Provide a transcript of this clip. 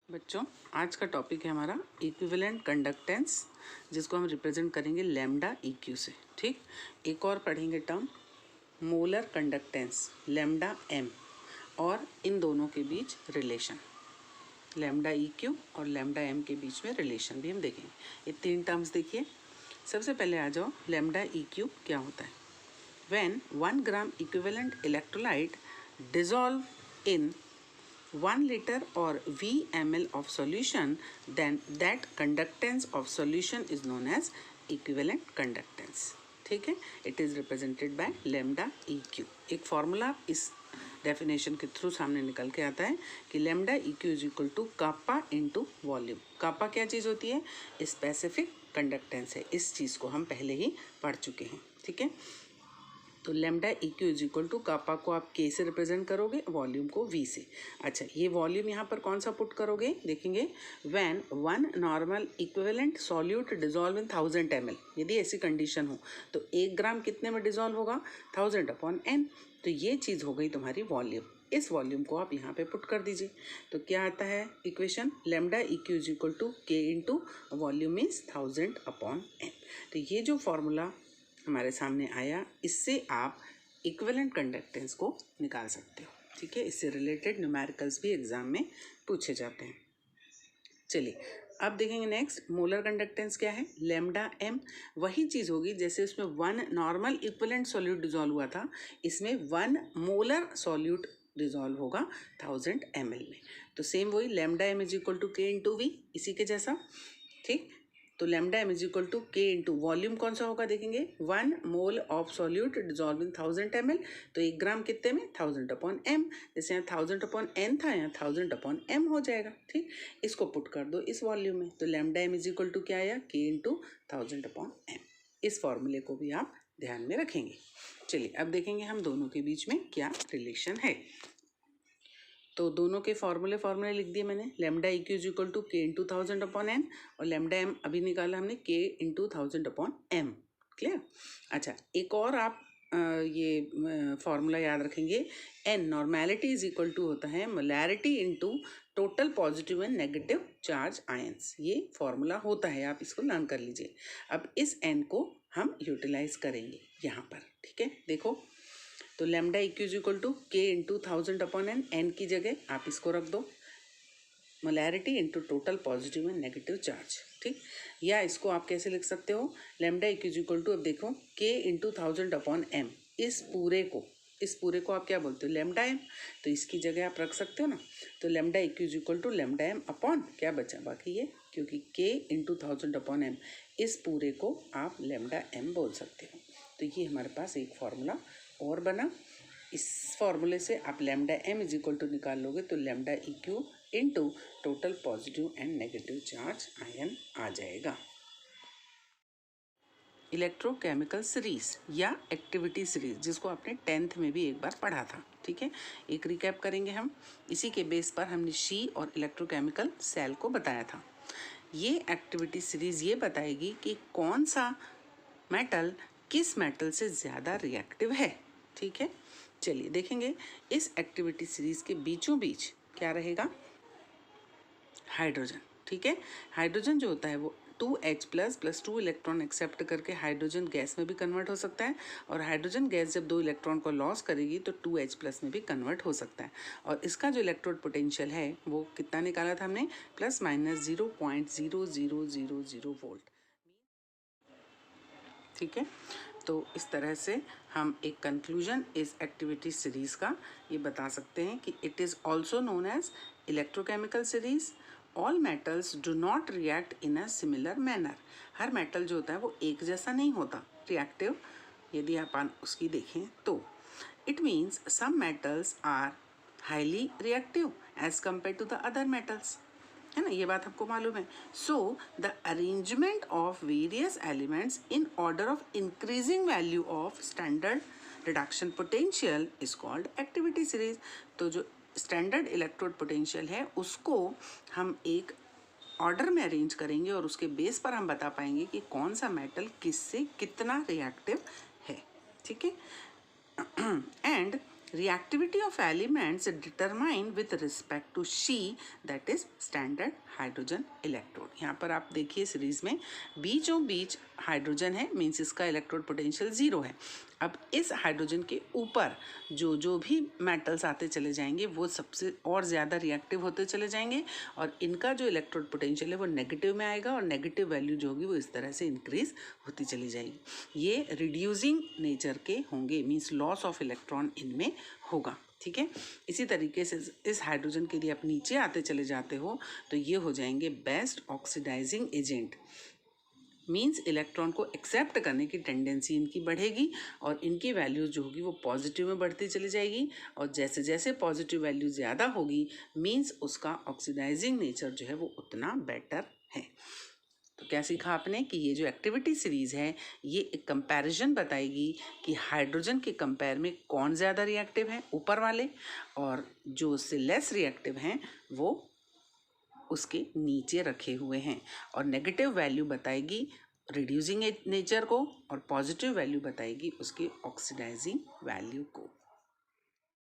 बच्चों, आज का टॉपिक है हमारा इक्विवेलेंट कंडक्टेंस, जिसको हम रिप्रेजेंट करेंगे लैम्डा EQ से। ठीक, एक और पढ़ेंगे term molar conductance lambda M और इन दोनों के बीच रिलेशन लैम्डा EQ और लैम्डा M के बीच में रिलेशन भी हम देखेंगे। ये तीन टर्म्स देखिए। सबसे पहले आ जाओ, लैम्डा EQ क्या होता है। When 1 gram equivalent electrolyte dissolve in 1 liter or V ml of solution, then that conductance of solution is known as equivalent conductance। ठीक है, it is represented by lambda EQ। एक फॉर्मूला इस definition के थ्रू सामने निकल के आता है कि lambda EQ is equal to kappa into volume. Kappa क्या चीज़ होती है? स्पेसिफिक कंडक्टेंस है। इस चीज़ को हम पहले ही पढ़ चुके हैं। ठीक है, तो lambda EQ is equal to kappa को आप K से रिप्रेजेंट करोगे, वॉल्यूम को V से। अच्छा, ये वॉल्यूम यहाँ पर कौन सा पुट करोगे, देखेंगे। When 1 normal equivalent solute dissolve in 1000 ml, यदि ऐसी कंडीशन हो तो 1 ग्राम कितने में डिजॉल्व होगा? 1000/n। तो ये चीज़ हो गई तुम्हारी वॉल्यूम। इस वॉल्यूम को आप यहाँ पे पुट कर दीजिए। तो क्या आता है equation? Lambda EQ is equal to K into volume means 1000/n। तो ये जो फॉर्मूला हमारे सामने आया, इससे आप इक्विवेलेंट कंडक्टेंस को निकाल सकते हो। ठीक है, इससे रिलेटेड न्यूमेरिकल्स भी एग्जाम में पूछे जाते हैं। चलिए अब देखेंगे नेक्स्ट, मोलर कंडक्टेंस क्या है? Lambda M। वही चीज़ होगी जैसे उसमें 1 नॉर्मल इक्विवेलेंट सॉल्यूट डिजॉल्व हुआ था, इसमें 1 मोलर सॉल्यूट डिजॉल्व होगा 1000 ml में। तो सेम वही lambda M is equal to K into V, इसी के जैसा। ठीक, तो lambda M is equal to K into volume कौन सा होगा, देखेंगे। 1 mole of solute dissolve in 1000 ml, तो 1 ग्राम कितने में? 1000/m। जैसे यहाँ 1000/n था, यहाँ 1000/m हो जाएगा। ठीक, इसको पुट कर दो इस वॉल्यूम में, तो lambda M is equal to क्या आया? K into 1000/m। इस फॉर्मूले को भी आप ध्यान में रखेंगे। चलिए अब देखेंगे हम दोनों के बीच में क्या रिलेशन है। तो दोनों के फॉर्मूले लिख दिए मैंने। Lambda EQ is equal to K into 1000/n और लैम्डा M अभी निकाला हमने K इंटू 1000/m। क्लियर? अच्छा, एक और आप ये फॉर्मूला याद रखेंगे। N normality is equal to होता है molarity into total positive and negative charge ions. ये फॉर्मूला होता है, आप इसको लर्न कर लीजिए। अब इस N को हम यूटिलाइज करेंगे यहाँ पर। ठीक है, देखो, तो lambda EQ is equal to K into 1000/n, N की जगह आप इसको रख दो, molarity into total positive and negative charge. ठीक, या इसको आप कैसे लिख सकते हो? Lambda EQ is equal to, अब देखो, K इंटू 1000/m, इस पूरे को आप क्या बोलते हो? Lambda M। तो इसकी जगह आप रख सकते हो ना। तो lambda EQ is equal to lambda M upon क्या बचा बाकी ये, क्योंकि K इंटू 1000/m, इस पूरे को आप लैम्डा M बोल सकते हो। तो ये हमारे पास एक फॉर्मूला और बना। इस फॉर्मूले से आप lambda M is equal to निकाल लोगे तो lambda EQ into total positive and negative charge ion आ जाएगा। इलेक्ट्रोकेमिकल सीरीज या एक्टिविटी सीरीज, जिसको आपने 10th में भी एक बार पढ़ा था। ठीक है, एक रिकैप करेंगे हम। इसी के बेस पर हमने शी और इलेक्ट्रोकेमिकल सेल को बताया था। ये एक्टिविटी सीरीज ये बताएगी कि कौन सा मेटल किस मेटल से ज़्यादा रिएक्टिव है। ठीक है, चलिए देखेंगे। इस एक्टिविटी सीरीज के बीचों बीच क्या रहेगा? हाइड्रोजन। ठीक है, हाइड्रोजन जो होता है वो 2H प्लस 2 इलेक्ट्रॉन एक्सेप्ट करके हाइड्रोजन गैस में भी कन्वर्ट हो सकता है, और हाइड्रोजन गैस जब 2 इलेक्ट्रॉन को लॉस करेगी तो 2H प्लस में भी कन्वर्ट हो सकता है। और इसका जो इलेक्ट्रोड पोटेंशियल है वो कितना निकाला था हमने? ±0.0000 वोल्ट। ठीक है, तो इस तरह से हम एक कंक्लूजन इस एक्टिविटी सीरीज़ का ये बता सकते हैं कि it is also known as electrochemical series. All metals do not react in a similar manner. हर मेटल जो होता है वो एक जैसा नहीं होता रिएक्टिव, यदि अपन उसकी देखें तो। It means some metals are highly reactive as compare to the other metals, है ना, ये बात आपको मालूम है। So the arrangement of various elements in order of increasing value of standard reduction potential is called activity series. तो जो standard electrode potential है उसको हम एक ऑर्डर में अरेंज करेंगे और उसके बेस पर हम बता पाएंगे कि कौन सा मेटल किससे कितना रिएक्टिव है। ठीक है, and reactivity of elements determined with respect to she, that is standard hydrogen electrode. यहाँ पर आप देखिए सीरीज में बीचों बीच हाइड्रोजन है, मीन्स इसका इलेक्ट्रोड पोटेंशियल 0 है। अब इस हाइड्रोजन के ऊपर जो भी मेटल्स आते चले जाएंगे वो सबसे और ज़्यादा रिएक्टिव होते चले जाएंगे और इनका जो इलेक्ट्रोड पोटेंशियल है वो नेगेटिव में आएगा और नेगेटिव वैल्यू जो होगी वो इस तरह से इंक्रीज होती चली जाएगी। ये रिड्यूसिंग नेचर के होंगे, मीन्स लॉस ऑफ इलेक्ट्रॉन इनमें होगा। ठीक है, इसी तरीके से इस हाइड्रोजन के लिए आप नीचे आते चले जाते हो तो ये हो जाएंगे best oxidising agent, means electron को एक्सेप्ट करने की टेंडेंसी इनकी बढ़ेगी और इनकी वैल्यू जो होगी वो पॉजिटिव में बढ़ती चली जाएगी और जैसे जैसे पॉजिटिव वैल्यू ज़्यादा होगी मीन्स उसका ऑक्सीडाइजिंग नेचर जो है वो उतना बेटर है। तो क्या सीखा आपने कि ये जो एक्टिविटी सीरीज है ये एक कंपैरिजन बताएगी कि हाइड्रोजन के कंपेयर में कौन ज़्यादा रिएक्टिव है, ऊपर वाले, और जो उससे लेस रिएक्टिव हैं वो उसके नीचे रखे हुए हैं, और नेगेटिव वैल्यू बताएगी रिड्यूसिंग नेचर को और पॉजिटिव वैल्यू बताएगी उसके ऑक्सीडाइजिंग वैल्यू को।